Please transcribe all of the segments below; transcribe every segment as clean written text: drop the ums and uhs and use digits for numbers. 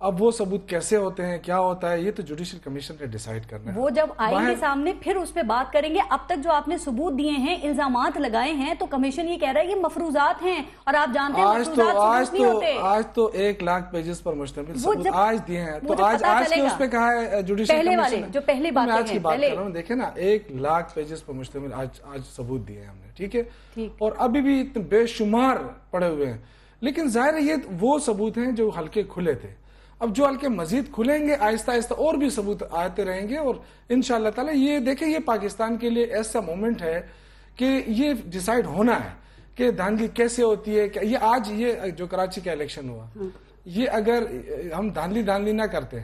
اب وہ ثبوت کیسے ہوتے ہیں, کیا ہوتا ہے, یہ تو جوڈیشل کمیشن نے ڈیسائیڈ کرنا ہے. وہ جب آئیں گے سامنے پھر اس پہ بات کریں گے. اب تک جو آپ نے ثبوت دیے ہیں, الزامات لگائے ہیں, تو کمیشن یہ کہہ رہا ہے یہ مفروضات ہیں, اور آپ جانتے ہیں مفروضات ثبوت نہیں ہوتے. آج تو 1 لاکھ پیجز پر مشتمل ثبوت آج دیے ہیں, تو آج کے اس پہ کہا ہے جوڈیشل پہلے والے جو پہلے باتیں آج کی بات کر رہا ہوں. دیکھیں نا, 1 لاکھ پیجز پر مشتمل آج ثبوت دیے ہیں ہم نے, ٹھیک ہے, اور ابھی بھی بے شمار پڑے ہوئے ہیں. لیکن ظاہر ہے یہ وہ ثبوت ہیں جو حلقے کھلے تھے. اب جو حلقے مزید کھلیں گے آہستہ آہستہ اور بھی ثبوت آتے رہیں گے, اور انشاءاللہ تعالی یہ دیکھیں یہ پاکستان کے لیے ایسا مومنٹ ہے کہ یہ ڈیسائیڈ ہونا ہے کہ دھاندلی کیسے ہوتی ہے. یہ آج یہ جو کراچی کا الیکشن ہوا, یہ اگر ہم دھاندلی نہ کرتے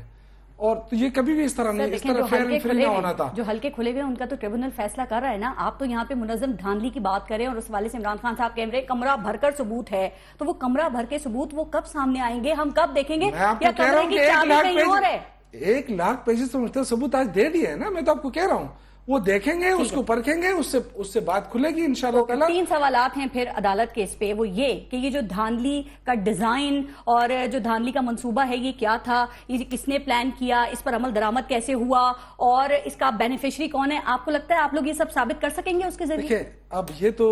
اور تو یہ کبھی بھی اس طرح نہیں, اس طرح فیئر اینڈ فری نہ ہونا تھا. جو حلقے کھلے ہوئے ہیں ان کا تو ٹریبونل فیصلہ کر رہا ہے نا. آپ تو یہاں پہ منظم دھاندلی کی بات کریں, اور اس والے سے عمران خان صاحب کہہ رہے کمرہ بھر کر ثبوت ہے, تو وہ کمرہ بھر کے ثبوت وہ کب سامنے آئیں گے, ہم کب دیکھیں گے, یا کمرے کی چابی کہیں اور ہے. 1 لاکھ پیجز تو ثبوت آج دے دیے ہے نا, میں تو آپ کو کہہ رہا ہوں. وہ دیکھیں گے, اس کو پرکھیں گے, اس سے بات کھلے گی انشاءاللہ تعالی. 3 سوالات ہیں پھر عدالت کے اس پہ. وہ یہ کہ یہ جو دھاندلی کا ڈیزائن اور جو دھاندلی کا منصوبہ ہے یہ کیا تھا, یہ کس نے پلان کیا, اس پر عمل درآمد کیسے ہوا, اور اس کا بینیفیشری کون ہے. آپ کو لگتا ہے آپ لوگ یہ سب ثابت کر سکیں گے اس کے ذریعے؟ دیکھیں, اب یہ تو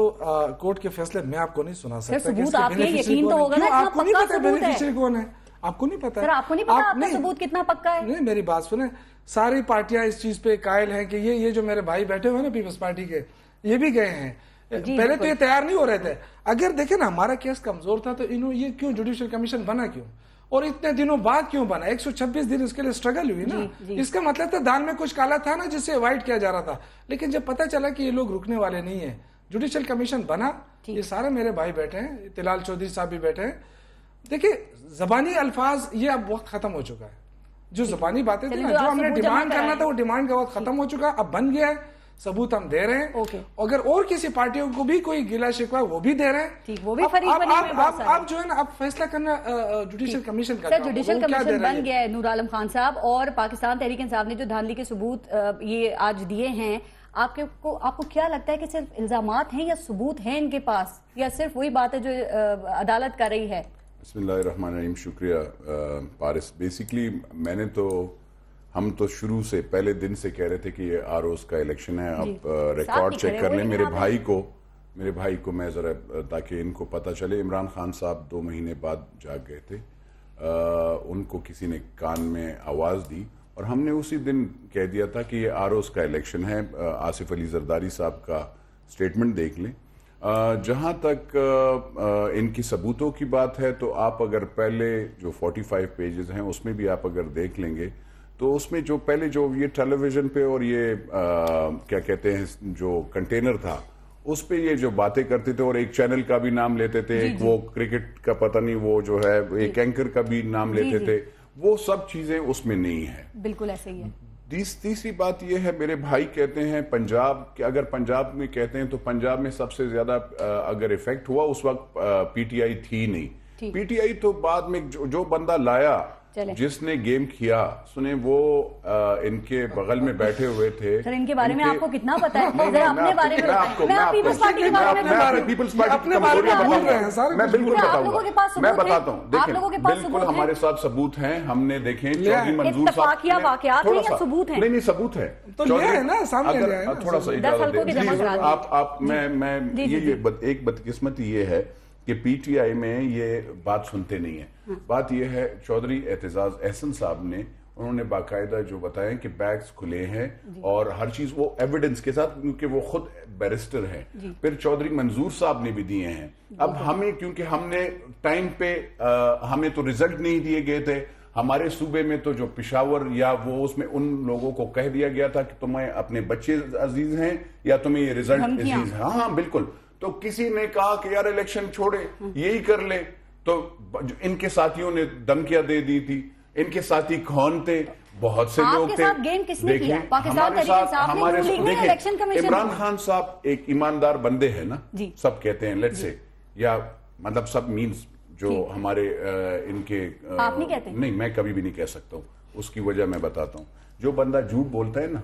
کورٹ کے فیصلے میں آپ کو نہیں سنا سکتا. ثبوت آپ کے یقین تو ہوگا نا, آپ کو نہیں پتا بینیفیشری کون ہے, آپ کو نہیں پتا. سر آپ کو نہیں پتا آپ کا ثبوت کتنا پکا ہے؟ نہیں, میری بات سنیں, ساری پارٹیاں اس چیز پہ قائل ہیں کہ یہ جو میرے بھائی بیٹھے ہوئے نا پیپلز پارٹی کے, یہ بھی گئے ہیں. پہلے تو یہ تیار نہیں ہو رہے تھے. اگر دیکھیں نا ہمارا کیس کمزور تھا تو یہ کیوں جوڈیشل کمیشن بنا, کیوں, اور اتنے دنوں بعد کیوں بنا؟ 126 دن اس کے لیے اسٹرگل ہوئی نا. اس کا مطلب تھا دال میں کچھ کالا تھا نا جس سے اوائڈ کیا جا رہا تھا. لیکن جب پتہ چلا کہ یہ لوگ رکنے والے نہیں ہیں, جوڈیشل کمیشن بنا, یہ سارے میرے بھائی بیٹھے ہیں, طلال چودھری صاحب بھی بیٹھے ہیں. دیکھیں زبانی الفاظ یہ اب وقت ختم ہو چکا ہے. جو زبانی باتیں تھیں نا, جو ہم نے ڈیمانڈ کرنا تھا وہ ڈیمانڈ کا وقت ختم ہو چکا, اب بن گیا ہے, ثبوت ہم دے رہے ہیں. اگر اور کسی پارٹیوں کو بھی کوئی گلہ شکوہ وہ بھی دے رہے ہیں. اب جو ہے نا, اب فیصلہ کرنا جوڈیشل کمیشن کا. جوڈیشل کمیشن بن گیا ہے نور عالم خان صاحب, اور پاکستان تحریک انصاف نے جو دھاندلی کے ثبوت یہ آج دیے ہیں, آپ کو کیا لگتا ہے کہ صرف الزامات ہیں یا ثبوت ہیں ان کے پاس, یا صرف وہی بات ہے جو عدالت کر رہی ہے؟ بسم اللہ الرحمن الرحیم. شکریہ پارس. بیسیکلی ہم تو شروع سے پہلے دن سے کہہ رہے تھے کہ یہ آروز کا الیکشن ہے. اب ریکارڈ چیک کر لیں. میرے بھائی کو میں ذرا, تاکہ ان کو پتہ چلے, عمران خان صاحب 2 مہینے بعد جاگ گئے تھے. ان کو کسی نے کان میں آواز دی اور ہم نے اسی دن کہہ دیا تھا کہ یہ آروز کا الیکشن ہے. آصف علی زرداری صاحب کا سٹیٹمنٹ دیکھ لیں. جہاں تک ان کی ثبوتوں کی بات ہے تو آپ اگر پہلے جو 45 پیجز ہیں اس میں بھی آپ اگر دیکھ لیں گے تو اس میں جو پہلے جو یہ ٹیلی ویژن پہ اور یہ کیا کہتے ہیں جو کنٹینر تھا اس پہ یہ جو باتیں کرتے تھے, اور ایک چینل کا بھی نام لیتے تھے, ایک وہ کرکٹ کا پتہ نہیں وہ جو ہے ایک اینکر کا بھی نام لیتے تھے, وہ سب چیزیں اس میں نہیں ہیں. بالکل ایسے ہی ہے. تیسری بات یہ ہے, میرے بھائی کہتے ہیں پنجاب, کہ اگر پنجاب میں کہتے ہیں تو پنجاب میں سب سے زیادہ اگر ایفیکٹ ہوا اس وقت پی ٹی آئی تھی نہیں. پی ٹی آئی تو بعد میں جو بندہ لایا جس نے گیم کیا, سنیں وہ ان کے بغل میں بیٹھے ہوئے تھے. سر ان کے بارے میں آپ کو کتنا پتا ہے؟ اپنے بارے میں پیپلز پارٹی کے بارے میں پیپلز پارٹی میں بالکل بتاؤں گا, میں بتاتا ہوں. دیکھیں بالکل ہمارے ساتھ ثبوت ہیں, ہم نے دیکھیں چودھری منظور صاحب, واقعات ہیں یا ثبوت ہیں؟ نہیں ثبوت ہے. تھوڑا سا اجازت دیں آپ, میں یہ ایک بدقسمتی یہ ہے کہ پی ٹی آئی میں یہ بات سنتے نہیں ہیں. بات یہ ہے, چودھری اعتزاز احسن صاحب نے, انہوں نے باقاعدہ جو بتایا کہ بیگز کھلے ہیں اور ہر چیز وہ ایویڈنس کے ساتھ, کیونکہ وہ خود بیرسٹر ہیں. پھر چودھری منظور صاحب نے بھی دیے ہیں. اب ہمیں کیونکہ ہم نے ٹائم پہ ہمیں تو ریزلٹ نہیں دیے گئے تھے. ہمارے صوبے میں تو جو پشاور یا وہ اس میں ان لوگوں کو کہہ دیا گیا تھا کہ تمہیں اپنے بچے عزیز ہیں یا تمہیں یہ ریزلٹ عزیز ہے. ہاں بالکل. تو کسی نے کہا کہ یار الیکشن چھوڑے یہی کر لے, تو ان کے ساتھیوں نے دھمکیاں دے دی تھی. ان کے ساتھی کون تھے؟ بہت سے لوگ تھے. عمران خان صاحب ایک ایماندار بندے ہیں نا, سب کہتے ہیں لیٹ سے, یا مطلب سب مینز جو ہمارے ان کے, آپ نہیں کہتے؟ نہیں, میں کبھی بھی نہیں کہہ سکتا ہوں. اس کی وجہ میں بتاتا ہوں. جو بندہ جھوٹ بولتا ہے نا,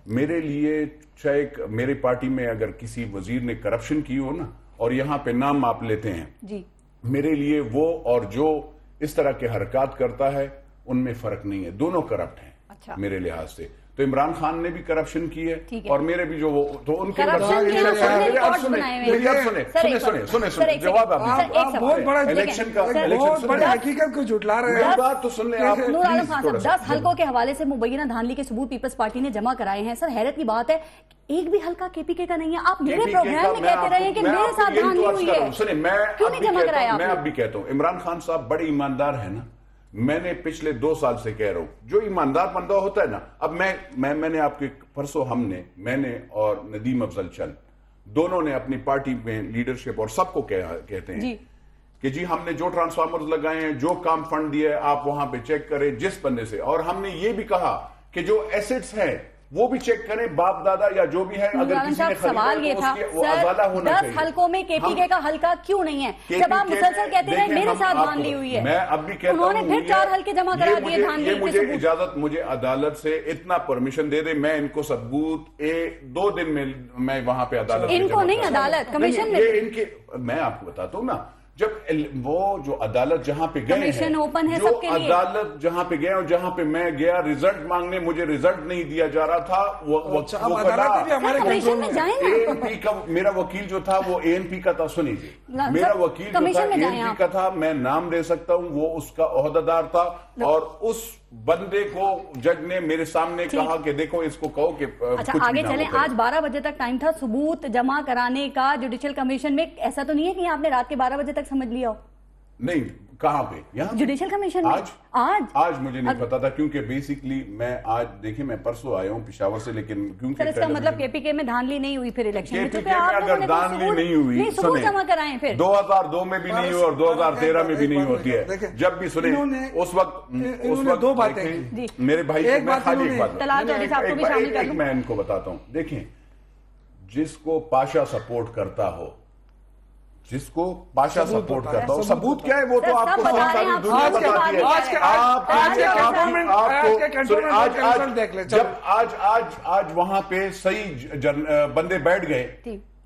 میرے لیے چاہے میری پارٹی میں اگر کسی وزیر نے کرپشن کی ہو نا اور یہاں پہ نام آپ لیتے ہیں, میرے لیے وہ اور جو اس طرح کے حرکات کرتا ہے ان میں فرق نہیں ہے, دونوں کرپٹ ہیں اچھا. میرے لحاظ سے. تو عمران خان نے بھی کرپشن کی ہے اور میرے بھی جو وہ تو ان کے جواب بہت بڑا الیکشن کا حقیقت کو جھٹلا رہے ہیں. بات تو سن لیں آپ. نور عالم خان صاحب 10 حلقوں کے حوالے سے مبینہ دھاندلی کے ثبوت پیپلز پارٹی نے جمع کرائے ہیں. سر حیرت کی بات ہے ایک بھی حلقہ کے پی کے کا نہیں ہے. آپ میرے پروگرام میں کہتے رہے ہیں کہ میرے ساتھ دھاندلی ہوئی ہے, کیوں نہیں جمع کرایا آپ نے؟ میں اب بھی کہتا ہوں عمران خان صاحب بڑے ایماندار ہیں نا. میں نے پچھلے 2 سال سے کہہ رہا ہوں جو ایماندار بندہ ہوتا ہے نا. اب میں نے آپ کے پرسوں میں نے اور ندیم افضل چل دونوں نے اپنی پارٹی میں لیڈرشپ اور سب کو کہتے ہیں کہ جی ہم نے جو ٹرانسفارمرز لگائے ہیں, جو کام فنڈ دیا ہے, آپ وہاں پہ چیک کریں جس بندے سے. اور ہم نے یہ بھی کہا کہ جو ایسٹس ہیں وہ بھی چیک کریں, باپ دادا یا جو بھی ہے, اگر کسی نے سوال یہ تھا سر 10 حلقوں میں کے پی کے کا حلقہ کیوں نہیں ہے جب آپ مسلسل کہتے ہیں میرے ساتھ دھاندلی ہوئی ہے؟ میں اب بھی کہتا ہوں انہوں نے پھر 4 حلقے جمع کرا دیے دھاندلی کے. مجھے اجازت, مجھے عدالت سے اتنا پرمیشن دے دے, میں ان کو ثبوت 2 دن میں وہاں پہ عدالت ان کو نہیں عدالت کمیشن میں آپ کو بتاتا ہوں نا. جب وہ جو عدالت جہاں پہ گئے ہیں, جو عدالت جہاں پہ گئے اور جہاں پہ میں گیا ریزلٹ مانگنے, مجھے ریزلٹ نہیں دیا جا رہا تھا. میرا وکیل جو تھا وہ اے این پی کا تھا. سنیے میرا وکیل جو تھا اے این پی کا تھا, میں نام دے سکتا ہوں, وہ اس کا عہدیدار تھا. اور اس بندے کو جج نے میرے سامنے کہا کہ دیکھو اس کو کہو کہ آگے چلیں. آج 12 بجے تک ٹائم تھا ثبوت جمع کرانے کا جوڈیشل کمیشن میں. ایسا تو نہیں ہے کہ آپ نے رات کے 12 بجے تک سمجھ لیا ہو؟ نہیں, کہاں پہ؟ یہاں جوڈیشل کمیشن میں. آج مجھے نہیں پتا تھا کیونکہ بیسکلی میں آج دیکھیں میں پرسوں آیا ہوں پشاور سے, لیکن کیونکہ اس کا مطلب کے پی کے میں دھاندلی نہیں ہوئی پھر الیکشن میں. کے پی کے میں اگر دھاندلی نہیں ہوئی, ثبوت جمع کرائیں پھر 2002 میں بھی نہیں ہوئی اور 2013 میں بھی نہیں ہوتی ہے. جب بھی سنیں اس وقت 2 باتیں میرے بھائی کو میں خالی ایک میں ان کو بتاتا ہوں. دیکھیں جس کو پاشا سپورٹ کرتا ہو, جس کو پاشا سپورٹ کرتا ہو, ثبوت کیا ہے وہ تو آپ کو ساری دنیا بتاتی ہے. جب آج وہاں پہ صحیح بندے بیٹھ گئے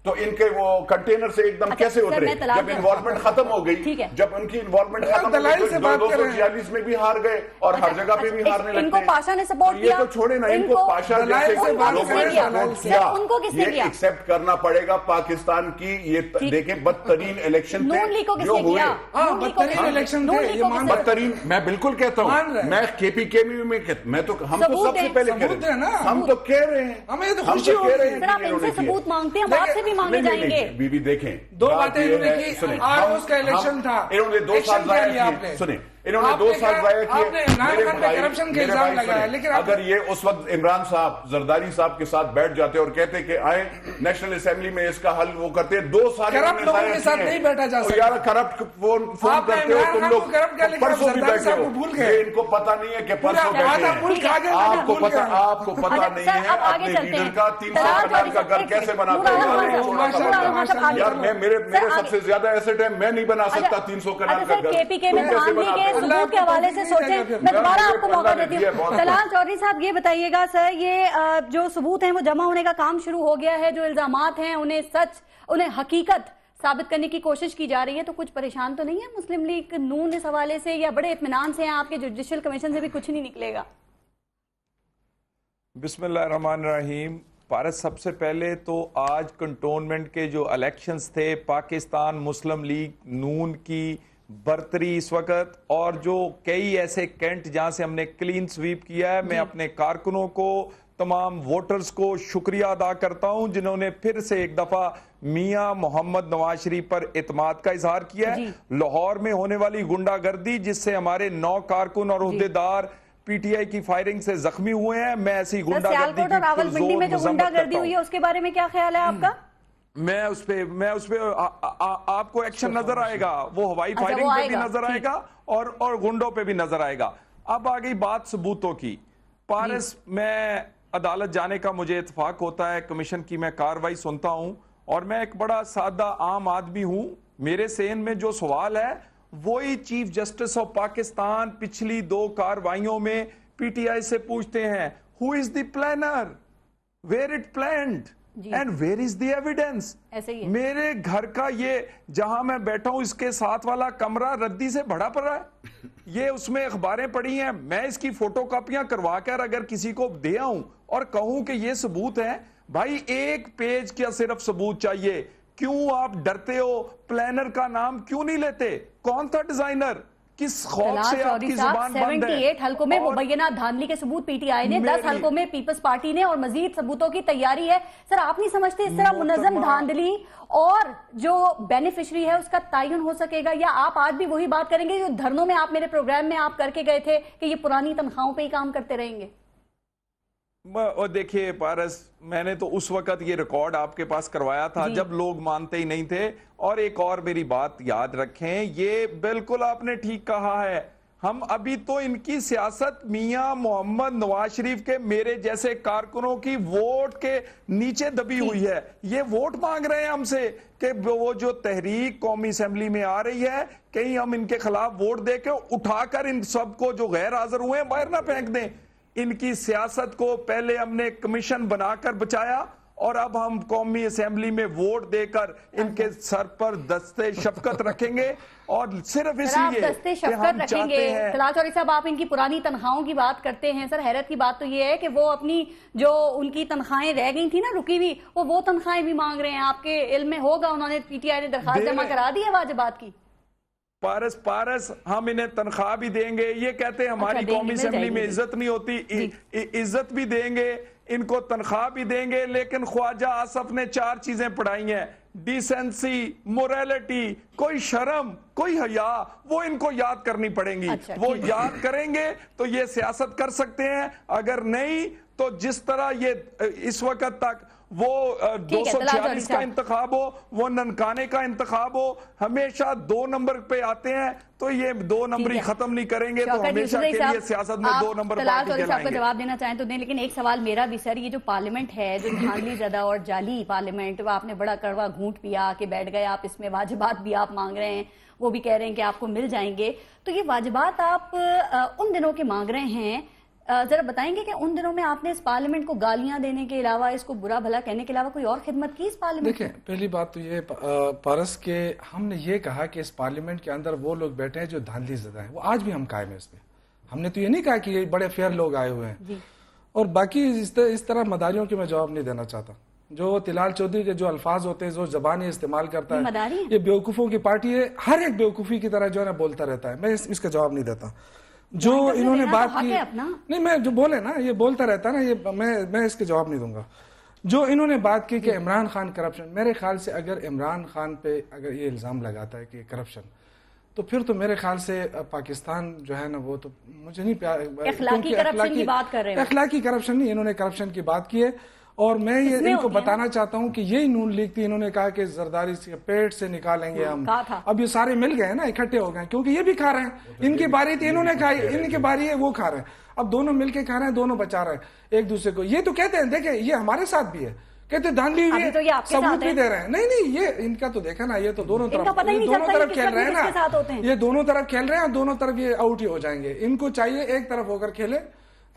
تو ان کے وہ کنٹینر سے ایک دم کیسے اترے جب انوالومنٹ ختم ہو گئی. جب ان کی انوالومنٹ ختم ہو گئی 246 میں بھی ہار گئے اور ہر جگہ پہ بھی ہارنے لگتے ہیں. ان کو پاشا نے سپورٹ کیا, یہ تو چھوڑے نا, ان کو پاشا جیسے لوگوں یہ ایکسپٹ کرنا پڑے گا. پاکستان کی یہ دیکھیں بدترین الیکشن تھے جو ہوئے, بدترین. میں بالکل کہتا ہوں, میں کے پی کے میں تو ہم تو سب سے پہلے کہہ رہے ہیں, ہم تو کہہ رہے ہیں, ہمیں تو خوشی ہو رہی ہے. آپ ان سے ثبوت مانگتے ہیں, آپ سے بھی مانگے جائیں گے. بیوی دیکھیں 2 باتیں انہوں نے کی. آروز کا الیکشن تھا, انہوں نے 2 سال ضائع کیے. سنیں انہوں نے 2 سال ضائع کیے. اگر یہ اس وقت عمران صاحب زرداری صاحب کے ساتھ بیٹھ جاتے اور کہتے کہ آئیں نیشنل اسمبلی میں اس کا حل وہ کرتے, 2 سال کے ساتھ نہیں بیٹھا جا سکتا. یار کرپٹ فون کرتے ہو تم لوگ, پرسوں بھی بیٹھے ہو, ان کو پتا نہیں ہے کہ پرسوں بیٹھے ہیں. آپ کو پتا نہیں ہے اپنے لیڈر کا 300 کروڑ کا گھر کیسے بناتے ہیں. یار میرے سب سے زیادہ ایسٹ ہے, میں نہیں بنا سکتا 300 کروڑ کا گھر. ثبوت کے حوالے سے سوچیں. میں دوبارہ آپ کو موقع دیتی ہوں. طلال چودھری صاحب یہ بتائیے گا سر, یہ جو ثبوت ہیں وہ جمع ہونے کا کام شروع ہو گیا ہے, جو الزامات ہیں انہیں حقیقت ثابت کرنے کی کوشش کی جا رہی ہے, تو کچھ پریشان تو نہیں ہے مسلم لیگ نون اس حوالے سے, یا بڑے اطمینان سے ہیں آپ کے جوڈیشل کمیشن سے بھی کچھ نہیں نکلے گا؟ بسم اللہ الرحمن الرحیم. پارس, سب سے پہلے تو آج کنٹونمنٹ کے جو الیکشنز تھے, پاکستان مسلم لیگ نون کی برتری اس وقت, اور جو کئی ایسے کینٹ جہاں سے ہم نے کلین سویپ کیا ہے, میں اپنے کارکنوں کو, تمام ووٹرز کو شکریہ ادا کرتا ہوں جنہوں نے پھر سے ایک دفعہ میاں محمد نواز شریف پر اعتماد کا اظہار کیا ہے. لاہور میں ہونے والی گنڈا گردی جس سے ہمارے 9 کارکن اور عہدیدار پی ٹی آئی کی فائرنگ سے زخمی ہوئے ہیں, میں ایسی گنڈا گردی کی راولپنڈی میں جو گنڈا گردی ہوئی ہے اس کے بارے میں کیا خیال ہے آپ کا؟ میں اس پہ آپ کو ایکشن نظر آئے گا, وہ ہوائی فائرنگ پہ بھی نظر آئے گا اور گنڈوں پہ بھی نظر آئے گا. اب آگئی بات ثبوتوں کی. پارس, میں عدالت جانے کا مجھے اتفاق ہوتا ہے, کمیشن کی میں کاروائی سنتا ہوں, اور میں ایک بڑا سادہ عام آدمی ہوں. میرے ذہن میں جو سوال ہے وہی چیف جسٹس آف پاکستان پچھلی 2 کاروائیوں میں پی ٹی آئی سے پوچھتے ہیں, who is the planner, where it planned, and where is the evidence? میرے گھر کا یہ جہاں میں بیٹھا ہوں اس کے ساتھ والا کمرہ ردی سے بھرا پڑا ہے، یہ اس میں اخباریں پڑی ہیں، میں اس کی فوٹو کاپیاں کروا کر اگر کسی کو دے آؤں اور کہوں کہ یہ ثبوت ہے، بھائی ایک پیج کیا صرف ثبوت چاہیے، کیوں آپ ڈرتے ہو؟ پلانر کا نام کیوں نہیں لیتے؟ کون تھا ڈیزائنر؟ کس خوف سے آپ کی زبان بند ہے؟ 78 حلقوں میں مبینہ دھاندلی کے ثبوت پی ٹی آئی نے، 10 حلقوں میں پیپلز پارٹی نے، اور مزید ثبوتوں کی تیاری ہے۔ سر آپ نہیں سمجھتے اس طرح منظم دھاندلی اور جو بینیفیشری ہے اس کا تعین ہو سکے گا، یا آپ آج بھی وہی بات کریں گے جو دھرنوں میں آپ میرے پروگرام میں آپ کر کے گئے تھے کہ یہ پرانی تنخواہوں پہ ہی کام کرتے رہیں گے؟ اور دیکھیے پارس، میں نے تو اس وقت یہ ریکارڈ آپ کے پاس کروایا تھا جب لوگ مانتے ہی نہیں تھے۔ اور ایک اور میری بات یاد رکھیں، یہ بالکل آپ نے ٹھیک کہا ہے، ہم ابھی تو ان کی سیاست میاں محمد نواز شریف کے میرے جیسے کارکنوں کی ووٹ کے نیچے دبی ہوئی ہے۔ یہ ووٹ مانگ رہے ہیں ہم سے کہ وہ جو تحریک قومی اسمبلی میں آ رہی ہے کہیں ہم ان کے خلاف ووٹ دے کے اٹھا کر ان سب کو جو غیر حاضر ہوئے ہیں باہر نہ پھینک دیں۔ ان کی سیاست کو پہلے ہم نے کمیشن بنا کر بچایا، اور اب ہم قومی اسمبلی میں ووٹ دے کر ان کے سر پر دستے شفقت رکھیں گے، اور صرف اس لیے دستے شفقت رکھیں گے۔ طلعت چودھری صاحب، آپ ان کی پرانی تنخواہوں کی بات کرتے ہیں، سر حیرت کی بات تو یہ ہے کہ وہ اپنی جو ان کی تنخواہیں رہ گئی تھی نا رکی ہوئی، وہ تنخواہیں بھی مانگ رہے ہیں۔ آپ کے علم میں ہوگا انہوں نے پی ٹی آئی نے درخواست جمع کرا دی ہے واجبات کی۔ پارس ہم انہیں تنخواہ بھی دیں گے، یہ کہتے ہیں ہماری قومی اسمبلی میں عزت نہیں ہوتی، عزت بھی دیں گے، ان کو تنخواہ بھی دیں گے، لیکن خواجہ آصف نے 4 چیزیں پڑھائی ہیں: ڈیسنسی، موریلٹی، کوئی شرم، کوئی حیا، وہ ان کو یاد کرنی پڑیں گی۔ وہ یاد کریں گے تو یہ سیاست کر سکتے ہیں، اگر نہیں تو جس طرح یہ اس وقت تک وہ 246 کا انتخاب ہو، وہ ننکانے کا انتخاب ہو، ہمیشہ 2 نمبر پہ آتے ہیں، تو یہ 2 نمبری ختم نہیں کریں گے تو ہمیشہ کے لیے سیاست میں 2 نمبر پارٹی کہلائیں گے۔ آپ کو جواب دینا چاہیں تو دیں، لیکن ایک سوال میرا بھی سر، یہ جو پارلیمنٹ ہے جو دھاندلی زدہ اور جعلی پارلیمنٹ، وہ آپ نے بڑا کڑوا گھونٹ پیا کہ بیٹھ گئے آپ، اس میں واجبات بھی آپ مانگ رہے ہیں، وہ بھی کہہ رہے ہیں کہ آپ کو مل جائیں گے، تو یہ واجبات آپ ان دنوں کے مانگ رہے ہیں، ذرا بتائیں گے کہ ان دنوں میں آپ نے اس پارلیمنٹ کو گالیاں دینے کے علاوہ، اس کو برا بھلا کہنے کے علاوہ کوئی اور خدمت کی اس پارلیمنٹ؟ دیکھیں، پہلی بات تو یہ پارس کے ہم نے یہ کہا کہ اس پارلیمنٹ کے اندر وہ لوگ بیٹھے ہیں جو دھاندلی زدہ ہیں، وہ آج بھی ہم قائم ہیں اس پہ۔ ہم نے تو یہ نہیں کہا کہ یہ بڑے فیئر لوگ آئے ہوئے ہیں، اور باقی اس طرح مداریوں کے میں جواب نہیں دینا چاہتا۔ جو طلال چودھری کے جو الفاظ ہوتے ہیں، جو زبانیں استعمال کرتا ہے، یہ بیوقوفوں کی پارٹی ہے، ہر ایک بیوقوفی کی طرح جو ہے نا بولتا رہتا ہے، میں اس کا جواب نہیں دیتا۔ جو انہوں نے بات کی، نہیں میں جو بولے نا یہ بولتا رہتا ہے نا، یہ میں اس کے جواب نہیں دوں گا۔ جو انہوں نے بات کی کہ عمران خان کرپشن، میرے خیال سے اگر عمران خان پہ اگر یہ الزام لگاتا ہے کہ کرپشن، تو پھر تو میرے خیال سے پاکستان جو ہے نا وہ تو مجھے نہیں، اخلاقی کرپشن کی بات کر رہے ہیں، اخلاقی کرپشن نہیں، انہوں نے کرپشن کی بات کی ہے۔ اور میں یہ ان کو بتانا چاہتا ہوں کہ یہی نون لیگ تھی، انہوں نے کہا کہ زرداری سے پیٹ سے نکالیں گے ہم، اب یہ سارے مل گئے نا، اکٹھے ہو گئے، کیونکہ یہ بھی کھا رہے ہیں، ان کی باری تھی، انہوں نے کہا ان کی باری ہے، وہ کھا رہے ہیں، اب دونوں مل کے کھا رہے ہیں، دونوں بچا رہے ہیں ایک دوسرے کو۔ یہ تو کہتے ہیں، دیکھیں یہ ہمارے ساتھ بھی ہے، کہتے دھاندلی ہوئی ہے، ثبوت بھی دے رہے ہیں، نہیں یہ ان کا تو دیکھا نا، یہ تو دونوں طرف کھیل رہے ہیں نا، یہ دونوں طرف کھیل رہے ہیں، اور دونوں طرف یہ آؤٹ ہی ہو جائیں گے۔ ان کو چاہیے ایک طرف ہو کر کھیلے،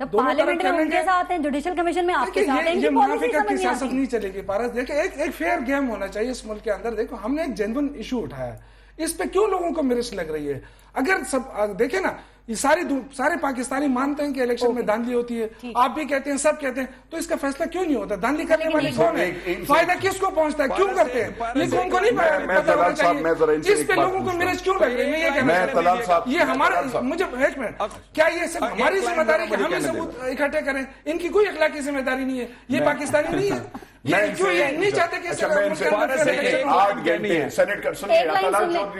پارلیمنٹ میں ان کے ساتھ ہیں، جوڈیشل کمیشن میں آپ کے ساتھ ہیں، یہ منافقت کی سیاست نہیں چلے گی پارس۔ دیکھیں ایک فیئر گیم ہونا چاہیے اس ملک کے اندر۔ دیکھو ہم نے ایک جینوئن ایشو اٹھایا ہے، اس پہ کیوں لوگوں کو مرچ لگ رہی ہے؟ اگر سب دیکھیں نا، یہ سارے پاکستانی مانتے ہیں کہ الیکشن میں دھاندلی ہوتی ہے، آپ بھی کہتے ہیں، سب کہتے ہیں، تو اس کا فیصلہ کیوں نہیں ہوتا؟ دھاندلی کرنے والی کون ہے؟ فائدہ کس کو پہنچتا ہے؟ کیوں کرتے ہیں یہ؟ کون کو نہیں پتا ہونا چاہیے؟ اس پہ لوگوں کو مرچ کیوں لگ رہی ہے؟ یہ کہنا یہ ہمارا، مجھے ایک منٹ، کیا یہ صرف ہماری ذمہ داری کہ ہم یہ ثبوت اکٹھے کریں؟ ان کی کوئی اخلاقی ذمہ داری نہیں ہے، یہ پاکستانی نہیں ہے، کیوں یہ نہیں چاہتے کہ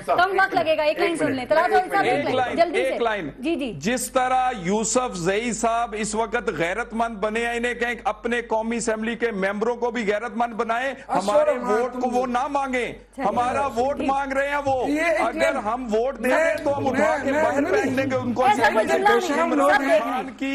کم وقت لگے گا؟ ایک لائن سن لیں طلعت چودھری صاحب، جلدی سے۔ جی جس طرح یوسف زئی صاحب اس وقت غیرت مند بنے ہیں، انہیں کہیں اپنے قومی اسمبلی کے ممبروں کو بھی غیرت مند بنائیں، ہمارے ووٹ کو وہ نہ مانگیں، ہمارا ووٹ مانگ رہے ہیں وہ، اگر ہم ووٹ دیں گے تو ہم اٹھا کے باہر پھینک دیں گے ان کو۔ بے شرم لوگ ہیں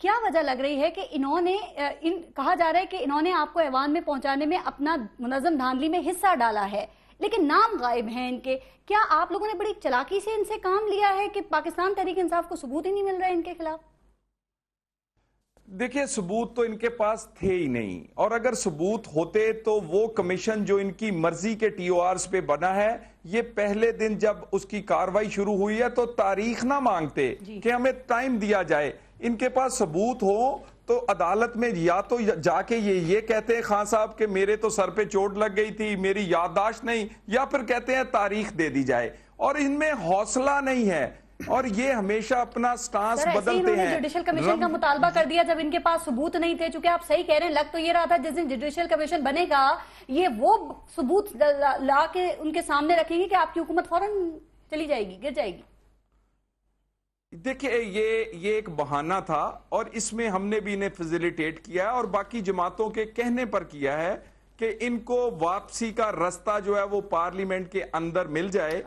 کیا وجہ لگ رہی ہے کہ انہوں نے کہا جا رہا ہے کہ انہوں نے آپ کو ایوان میں پہنچانے میں اپنا منظم دھاندلی میں حصہ ڈالا ہے لیکن نام غائب ہیں ان کے. کیا آپ لوگوں نے بڑی چلاکی سے ان سے کام لیا ہے کہ پاکستان تحریک انصاف کو ثبوت ہی نہیں مل رہا ہے ان کے خلاف؟ دیکھیں ثبوت تو ان کے پاس تھے ہی نہیں, اور اگر ثبوت ہوتے تو وہ کمیشن جو ان کی مرضی کے ٹی او آرز پہ بنا ہے, یہ پہلے دن جب اس کی کاروائی شروع ہوئی ہے تو تاریخ نہ مانگتے کہ ہمیں ٹائم دیا جائے. ان کے پاس ثبوت ہو تو عدالت میں یا تو جا کے یہ کہتے ہیں خان صاحب کہ میرے تو سر پہ چوٹ لگ گئی تھی, میری یادداشت نہیں, یا پھر کہتے ہیں تاریخ دے دی جائے. اور ان میں حوصلہ نہیں ہے, اور یہ ہمیشہ اپنا سٹانس بدلتے ہیں. جوڈیشل کمیشن کا مطالبہ کر دیا جب ان کے پاس ثبوت نہیں تھے, چونکہ آپ صحیح کہہ رہے ہیں, لگ تو یہ رہا تھا جس دن جوڈیشل کمیشن بنے گا یہ وہ ثبوت لا کے ان کے سامنے رکھیں گے کہ آپ کی حکومت فوراً چلی جائے گی, گر جائے گی. دیکھیں یہ ایک بہانہ تھا, اور اس میں ہم نے بھی انہیں فیسیلیٹیٹ کیا ہے اور باقی جماعتوں کے کہنے پر کیا ہے کہ ان کو واپسی کا رستہ جو ہے وہ پارلیمنٹ کے اندر مل جائے.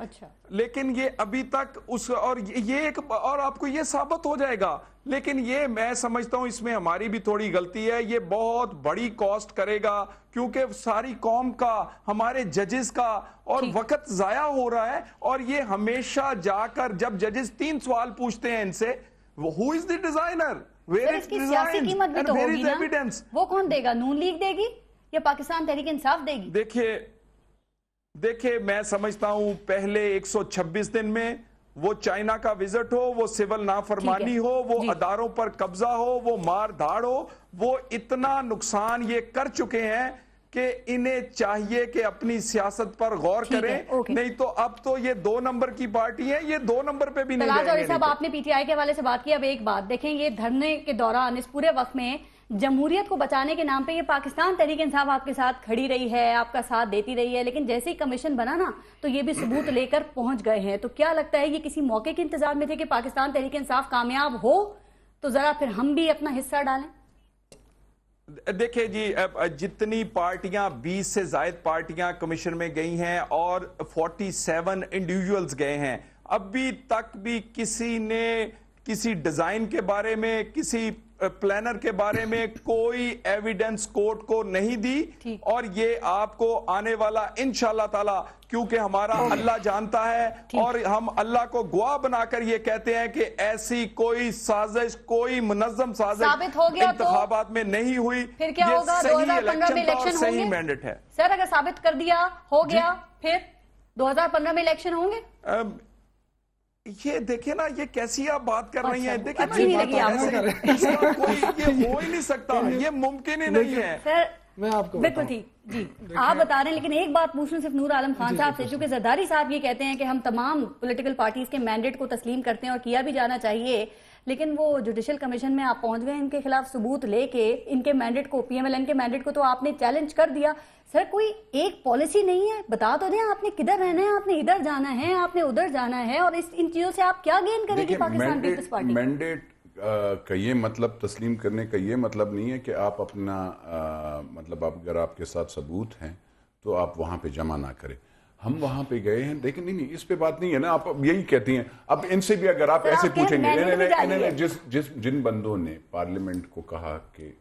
لیکن یہ ابھی تک اور آپ کو یہ ثابت ہو جائے گا, لیکن یہ میں سمجھتا ہوں اس میں ہماری بھی تھوڑی غلطی ہے. یہ بہت بڑی کاسٹ کرے گا کیونکہ ساری قوم کا, ہمارے ججز کا اور وقت ضائع ہو رہا ہے. اور یہ ہمیشہ جا کر جب ججز 3 سوال پوچھتے ہیں ان سے, who is the designer, where is the evidence, وہ کون دے گا؟ نون لیگ دے گی یا پاکستان تحریک انصاف دے گی؟ دیکھیں میں سمجھتا ہوں پہلے 126 دن میں وہ چائنا کا وزٹ ہو, وہ سول نافرمانی ہو, وہ اداروں پر قبضہ ہو, وہ مار دھاڑ ہو, وہ اتنا نقصان یہ کر چکے ہیں کہ انہیں چاہیے کہ اپنی سیاست پر غور کریں. نہیں تو اب تو یہ 2 نمبر کی پارٹی ہے, یہ 2 نمبر پہ بھی نہیں جائیں گے. صاحب آپ نے پی ٹی آئی کے حوالے سے بات کی, اب ایک بات دیکھیں, یہ دھرنے کے دوران اس پورے وقت میں جمہوریت کو بچانے کے نام پہ یہ پاکستان تحریک انصاف آپ کے ساتھ کھڑی رہی ہے, آپ کا ساتھ دیتی رہی ہے, لیکن جیسے ہی کمیشن بنا نا تو یہ بھی ثبوت لے کر پہنچ گئے ہیں. تو کیا لگتا ہے یہ کسی موقع کے انتظار میں تھے کہ پاکستان تحریک انصاف کامیاب ہو تو ذرا پھر ہم بھی اپنا حصہ ڈالیں؟ دیکھیں جی, جتنی پارٹیاں 20 سے زائد پارٹیاں کمیشن میں گئی ہیں اور 47 انڈیویجولز گئے ہیں, ابھی تک بھی کسی نے کسی ڈیزائن کے بارے میں, کسی پلانر کے بارے میں کوئی ایویڈنس کورٹ کو نہیں دی. اور یہ آپ کو آنے والا انشاءاللہ تعالی, کیونکہ ہمارا اللہ جانتا ہے اور ہم اللہ کو گواہ بنا کر یہ کہتے ہیں کہ ایسی کوئی سازش, کوئی منظم سازش انتخابات میں نہیں ہوئی. پھر کیا ہوگا؟ 2015 میں الیکشن صحیح مینڈیٹ ہے سر. اگر ثابت کر دیا ہو گیا پھر 2015 میں الیکشن ہوں گے؟ یہ دیکھیں نا, یہ کیسی آپ بات کر رہی ہیں. دیکھیں اچھی نہیں لگی آپ کو, یہ ہو ہی نہیں سکتا, یہ ممکن ہی نہیں ہے. سر میں آپ کو بالکل ٹھیک جی آپ بتا رہے ہیں, لیکن ایک بات پوچھ لوں صرف نور عالم خان صاحب سے, چونکہ زرداری صاحب یہ کہتے ہیں کہ ہم تمام پولیٹیکل پارٹیز کے مینڈیٹ کو تسلیم کرتے ہیں اور کیا بھی جانا چاہیے, لیکن وہ جوڈیشل کمیشن میں آپ پہنچ گئے, ان کے خلاف ثبوت لے کے ان کے مینڈیٹ کو, پی ایم ایل این کے مینڈیٹ کو تو آپ نے چیلنج کر دیا. سر کوئی ایک پالیسی نہیں ہے؟ بتا تو دیں آپ نے کدھر رہنا ہے, آپ نے ادھر جانا ہے, آپ نے ادھر جانا ہے, اور ان چیزوں سے آپ کیا گین کریں گے پاکستان پیپلز پارٹی؟ مینڈیٹ کا یہ مطلب تسلیم کرنے کا یہ مطلب نہیں ہے کہ آپ اپنا مطلب اگر آپ کے ساتھ ثبوت ہیں تو آپ وہاں پہ جمع نہ کریں. ہم وہاں پہ گئے ہیں, لیکن نہیں اس پہ بات نہیں ہے نا, آپ یہی کہتی ہیں. اب ان سے بھی اگر آپ ایسے پوچھیں گے, جن بندوں نے پارلیمنٹ کو کہا کہ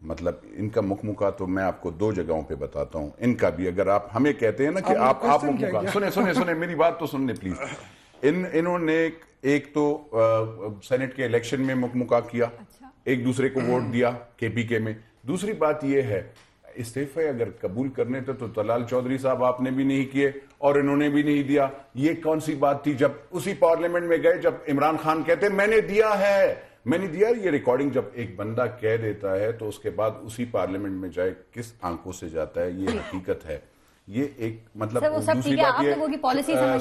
مطلب ان کا مکمکا, تو میں آپ کو 2 جگہوں پہ بتاتا ہوں ان کا بھی. اگر آپ ہمیں کہتے ہیں نا کہ آپ مکمکا, سنیں میری بات تو سننے پلیز. انہوں نے ایک تو سینٹ کے الیکشن میں مکمکا کیا, ایک دوسرے کو ووٹ دیا کے پی کے میں. دوسری بات یہ ہے, استعفے اگر قبول کرنے تھے تو طلال چودھری صاحب آپ نے بھی نہیں کیے اور انہوں نے بھی نہیں دیا. یہ کون سی بات تھی جب اسی پارلیمنٹ میں گئے, جب عمران خان کہتے میں نے دیا ہے, میں نے دیا. یہ ریکارڈنگ جب ایک بندہ کہہ دیتا ہے تو اس کے بعد اسی پارلیمنٹ میں جائے کس آنکھوں سے جاتا ہے, یہ حقیقت ہے. یہ ایک مطلب دوسری بات یہ,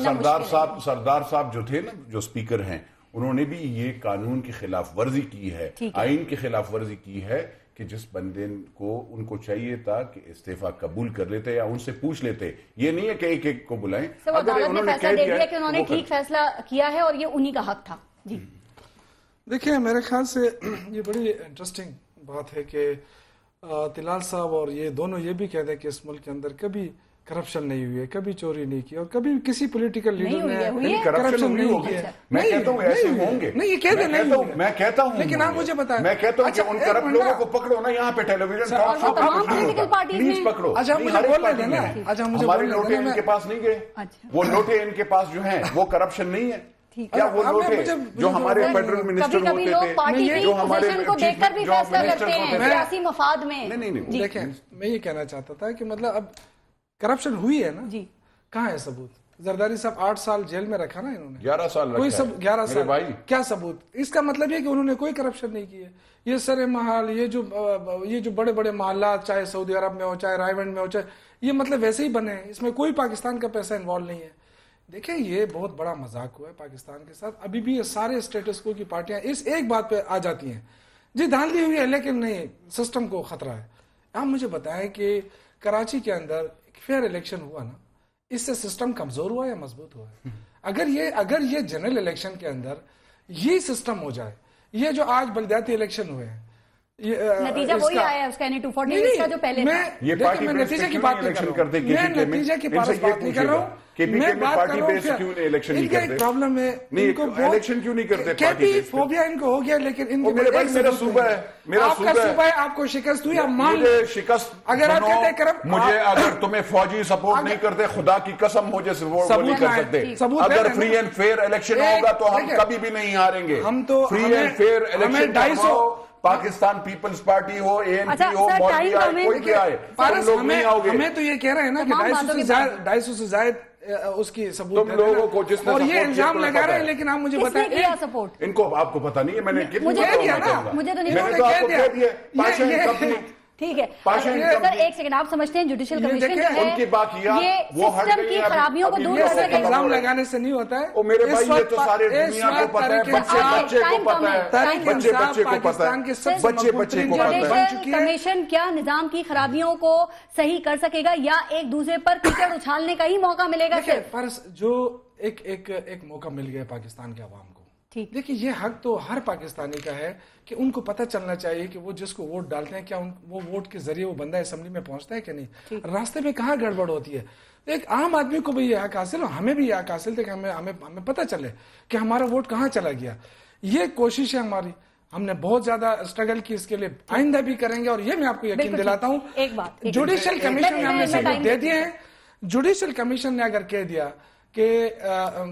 سردار صاحب جو تھے نا, جو اسپیکر ہیں, انہوں نے بھی یہ قانون کی خلاف ورزی کی ہے, آئین کی خلاف ورزی کی ہے کہ جس بندے کو ان کو چاہیے تھا کہ استعفیٰ قبول کر لیتے یا ان سے پوچھ لیتے. یہ نہیں ہے کہ ایک ایک کو بلائیں. عدالت نے فیصلہ دے دیا کہ انہوں نے ٹھیک فیصلہ کیا ہے اور یہ انہی کا حق تھا. جی دیکھیں, میرے خیال سے یہ بڑی انٹرسٹنگ بات ہے کہ طلال صاحب اور یہ دونوں یہ بھی کہتے ہیں کہ اس ملک کے اندر کبھی کرپشن نہیں ہوئی ہے, کبھی چوری نہیں کی, اور کبھی کسی پولیٹیکل لیڈر نے کرپشن نہیں ہوگی. میں کہتا ہوں ایسے ہوں گے, نہیں یہ کہتے نہیں, میں کہتا ہوں, لیکن آپ مجھے بتائیں, میں کہتا ہوں کہ ان کرپٹ لوگوں کو پکڑو نا یہاں پہ ٹیلی ویژن پلیز پکڑو. اچھا مجھے بولنے دینا, اچھا مجھے ہمارے نوٹیں ان کے پاس نہیں گئے, وہ نوٹیں ان کے پاس جو ہیں وہ کرپشن نہیں ہے کیا؟ وہ نوٹیں جو ہمارے فیڈرل منسٹر ہوتے تھے, جو ہمارے سیاسی مفاد میں. دیکھیں میں یہ کہنا چاہتا تھا کہ مطلب اب کرپشن ہوئی ہے نا, کہاں ہے ثبوت؟ زرداری صاحب 8 سال جیل میں رکھا نا انہوں نے, 11 سال کوئی 11 سال, کیا ثبوت؟ اس کا مطلب یہ کہ انہوں نے کوئی کرپشن نہیں کی ہے. یہ سر محل, یہ جو بڑے بڑے محلات چاہے سعودی عرب میں ہو, چاہے رائیونڈ میں ہو, چاہے یہ مطلب ویسے ہی بنے ہیں, اس میں کوئی پاکستان کا پیسہ انوالو نہیں ہے. دیکھیں یہ بہت بڑا مذاق ہوا ہے پاکستان کے ساتھ. ابھی بھی یہ سارے اسٹیٹس کو کی پارٹیاں اس ایک بات پہ آ جاتی ہیں, جی دھاندلی ہوئی ہے لیکن نہیں, سسٹم کو خطرہ ہے. آپ مجھے بتائیں کہ کراچی کے اندر ایک فیئر الیکشن ہوا نا, اس سے سسٹم کمزور ہوا یا مضبوط ہوا ہے؟ اگر یہ جنرل الیکشن کے اندر یہ سسٹم ہو جائے, یہ جو آج بلدیاتی الیکشن ہوئے ہیں, نتیجہ وہی آیا ہے اس کا, 240 کا جو پہلے تھا. میں نتیجے کی بات نہیں کر رہا ہوں, میں نتیجے کی بات نہیں کر رہا ہوں, میں بات کر رہا ہوں ان کا ایک پرابلم ہے, ان کو الیکشن کیوں نہیں کرتے؟ کیپی فوبیا ان کو ہو گیا, لیکن ان کو میرا صوبہ ہے, میرا آپ کا صوبہ ہے, آپ کو شکست ہوئی, آپ مان لیں شکست. اگر آپ کہتے ہیں کرپ, مجھے اگر تمہیں فوجی سپورٹ نہیں کرتے, خدا کی قسم مجھے وہ نہیں کر سکتے. اگر فری اینڈ فیئر الیکشن ہوگا تو ہم کبھی بھی نہیں ہاریں گے. ہم تو free and fair election Pakistan Peoples Party ہو, اے این پی ہو, مولوی آئے, کوئی بھی آئے, تم لوگ نہیں آؤ گے. ہمیں تو یہ کہہ رہے ہیں نا کہ 250 سے زائد اس کی ثبوت تم لوگوں کو جس نے اور یہ الزام لگا رہے ہیں, لیکن آپ مجھے بتائیں سپورٹ ان کو آپ کو پتا نہیں ہے, میں نے مجھے تو نہیں, ٹھیک ہے سر. ایک سیکنڈ, آپ سمجھتے ہیں جوڈیشل کمیشن جو ہے یہ سسٹم کی خرابیوں کو دور کر سکے؟ الزام لگانے سے نہیں ہوتا ہے میرے بھائی, یہ تو سارے دنیا کو پتا ہے, بچے کو پتا ہے, بچے کو پتا ہے, بچے کو پتا ہے. جوڈیشل کمیشن کیا نظام کی خرابیوں کو صحیح کر سکے گا یا ایک دوسرے پر کیچڑ اچھالنے کا ہی موقع ملے گا؟ فرض جو ایک موقع مل گیا پاکستان کے عوام کو, دیکھیں یہ حق تو ہر پاکستانی کا ہے کہ ان کو پتہ چلنا چاہیے کہ وہ جس کو ووٹ ڈالتے ہیں کیا وہ ووٹ کے ذریعے وہ بندہ اسمبلی میں پہنچتا ہے کہ نہیں, راستے میں کہاں گڑبڑ ہوتی ہے. ایک عام آدمی کو بھی یہ حق حاصل ہو, ہمیں بھی یہ حق حاصل تھے کہ ہمیں پتہ چلے کہ ہمارا ووٹ کہاں چلا گیا. یہ کوشش ہے ہماری, ہم نے بہت زیادہ اسٹرگل کی, اس کے لیے آئندہ بھی کریں گے. اور یہ میں آپ کو یقین دلاتا ہوں, جوڈیشل کمیشن نے ہم نے ثبوت دے دیے ہیں. جوڈیشل کمیشن نے اگر کہہ دیا کہ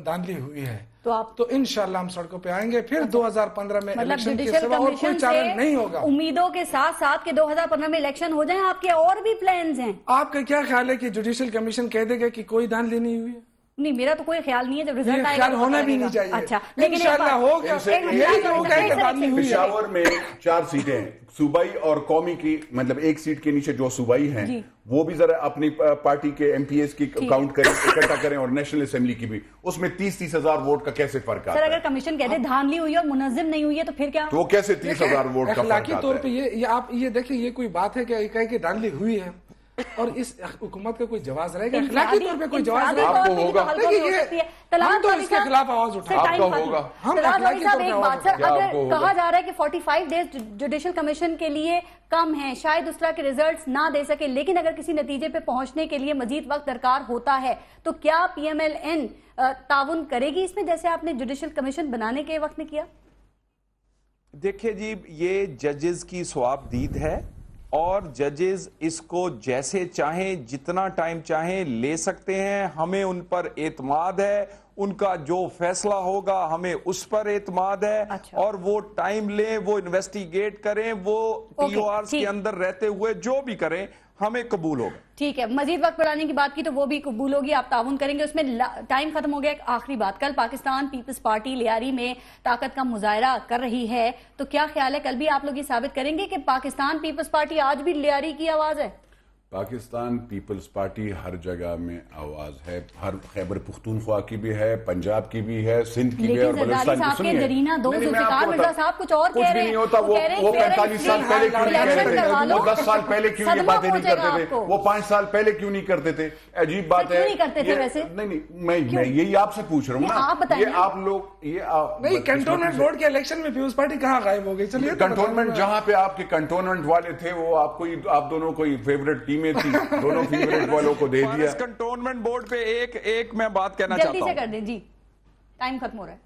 دھاندلی ہوئی ہے تو انشاءاللہ ہم سڑکوں پہ آئیں گے. پھر 2015 میں الیکشن کے سوا اور کوئی چارہ نہیں ہوگا. امیدوں کے ساتھ ساتھ کہ 2015 میں الیکشن ہو جائیں, آپ کے اور بھی پلانز ہیں. آپ کا کیا خیال ہے کہ جوڈیشل کمیشن کہہ دے گا کہ کوئی دھاندلی نہیں ہوئی ہے؟ نہیں, میرا تو کوئی خیال نہیں ہے. جب رزلٹ آئے گا خیال ہونا بھی نہیں چاہیے. اچھا, انشاءاللہ ہوگا. پشاور میں 4 سیٹیں ہیں صوبائی اور قومی کی, مطلب ایک سیٹ کے نیچے جو صوبائی ہیں وہ بھی ذرا اپنی پارٹی کے ایم پی ایس کی کاؤنٹ کریں, اکٹھا کریں, اور نیشنل اسمبلی کی بھی, اس میں 30 ہزار ووٹ کا کیسے فرق آتا ہے؟ سر اگر کمیشن کہتے دھاندلی ہوئی اور منظم نہیں ہوئی ہے تو پھر کیا؟ تو وہ کیسے 30,000 ووٹ کا فرق آتا ہے؟ اخلاقی طور پہ یہ آپ یہ دیکھیں, یہ کوئی بات ہے کہ کہے کہ دھاندلی ہوئی ہے اور اس حکومت کا کوئی جواز رہے گا؟ اخلاقی طور پہ کوئی جواز رہے گا؟ آپ کو ہوگا. ہم تو اس کے خلاف آواز اٹھائیں. آپ کو ہوگا. اگر کہا جا رہا ہے کہ 45 ڈیز جوڈیشل کمیشن کے لیے کم ہیں, شاید اس طرح کے ریزلٹس نہ دے سکے, لیکن اگر کسی نتیجے پہ پہنچنے کے لیے مزید وقت درکار ہوتا ہے تو کیا پی ایم ایل این تعاون کرے گی اس میں, جیسے آپ نے جوڈیشل کمیشن بنانے کے وقت میں کیا؟ دیکھیں جی, یہ ججز کی ثواب دید ہے اور ججز اس کو جیسے چاہیں جتنا ٹائم چاہیں لے سکتے ہیں. ہمیں ان پر اعتماد ہے, ان کا جو فیصلہ ہوگا ہمیں اس پر اعتماد ہے. اور وہ ٹائم لیں, وہ انویسٹیگیٹ کریں, وہ ٹی او آرز کے اندر رہتے ہوئے جو بھی کریں ہمیں قبول ہوگا. ٹھیک ہے, مزید وقت بڑھانے کی بات کی تو وہ بھی قبول ہوگی, آپ تعاون کریں گے, اس میں ٹائم ختم ہو گیا. ایک آخری بات, کل پاکستان پیپلز پارٹی لیاری میں طاقت کا مظاہرہ کر رہی ہے, تو کیا خیال ہے کل بھی آپ لوگ یہ ثابت کریں گے کہ پاکستان پیپلز پارٹی آج بھی لیاری کی آواز ہے؟ پاکستان پیپلز پارٹی ہر جگہ میں آواز ہے, ہر خیبر پختونخوا کی بھی ہے, پنجاب کی بھی ہے, سندھ کی بھی ہے, اور بلوچستان کی. سنیے, جرینہ دو ذوالفقار مرزا صاحب کچھ اور کہہ رہے ہیں. نہیں ہوتا, وہ 45 سال پہلے کیوں نہیں کہہ رہے تھے, وہ 10 سال پہلے کیوں یہ باتیں نہیں کرتے تھے, وہ 5 سال پہلے کیوں نہیں کرتے تھے؟ عجیب بات ہے. نہیں, میں یہی آپ سے پوچھ رہا ہوں نا, یہ آپ لوگ نہیں, کنٹونمنٹ بورڈ کے الیکشن میں پیپلز پارٹی کہاں غائب ہو گئی؟ چلیے, کنٹونمنٹ جہاں پہ آپ کے کنٹونمنٹ والے تھے وہ آپ دونوں کوئی فیوریٹ ٹیم ٹیمیں تھی دونوں فیوریٹ والوں کو دے دیا. کنٹونمنٹ بورڈ پہ ایک میں بات کہنا چاہتا ہوں, جلدی سے کر دیں جی, ٹائم ختم ہو رہا ہے.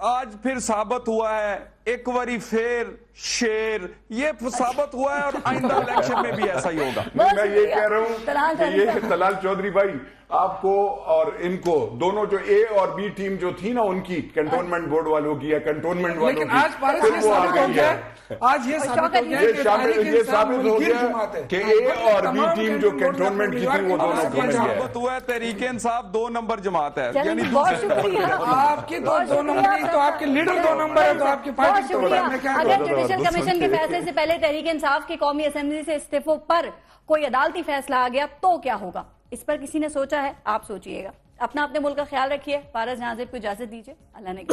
آج پھر ثابت ہوا ہے ایک واری پھر شیر, یہ ثابت ہوا ہے, اور آئندہ الیکشن میں بھی ایسا ہی ہوگا. میں یہ کہہ رہا ہوں کہ یہ طلال چودھری بھائی آپ کو اور ان کو دونوں جو اے اور بی ٹیم جو تھی نا ان کی کنٹونمنٹ بورڈ والوں کی یا کنٹونمنٹ والوں کی, لیکن آج پارس یہ ثابت ہو گیا, آج یہ ثابت ہو گیا یہ ثابت ہو گیا کہ اے اور بی ٹیم جو کنٹونمنٹ کی تھی وہ دونوں یہ ثابت ہوا ہے تحریک انصاف 2 نمبر جماعت ہے. یعنی بہت شکریہ آپ کے 2 نمبر نہیں تو آپ کے لیڈر 2 نمبر ہے, تو آپ کی پارٹی تو اگر جوڈیشل کمیشن کے فیصلے سے پہلے تحریک انصاف کی قومی اسمبلی سے استعفوں پر کوئی عدالتی فیصلہ آ گیا تو کیا ہوگا؟ اس پر کسی نے سوچا ہے؟ آپ سوچئے گا. اپنا اپنے ملک کا خیال رکھیے. پارس جہاں زیب کو اجازت دیجیے. اللہ نے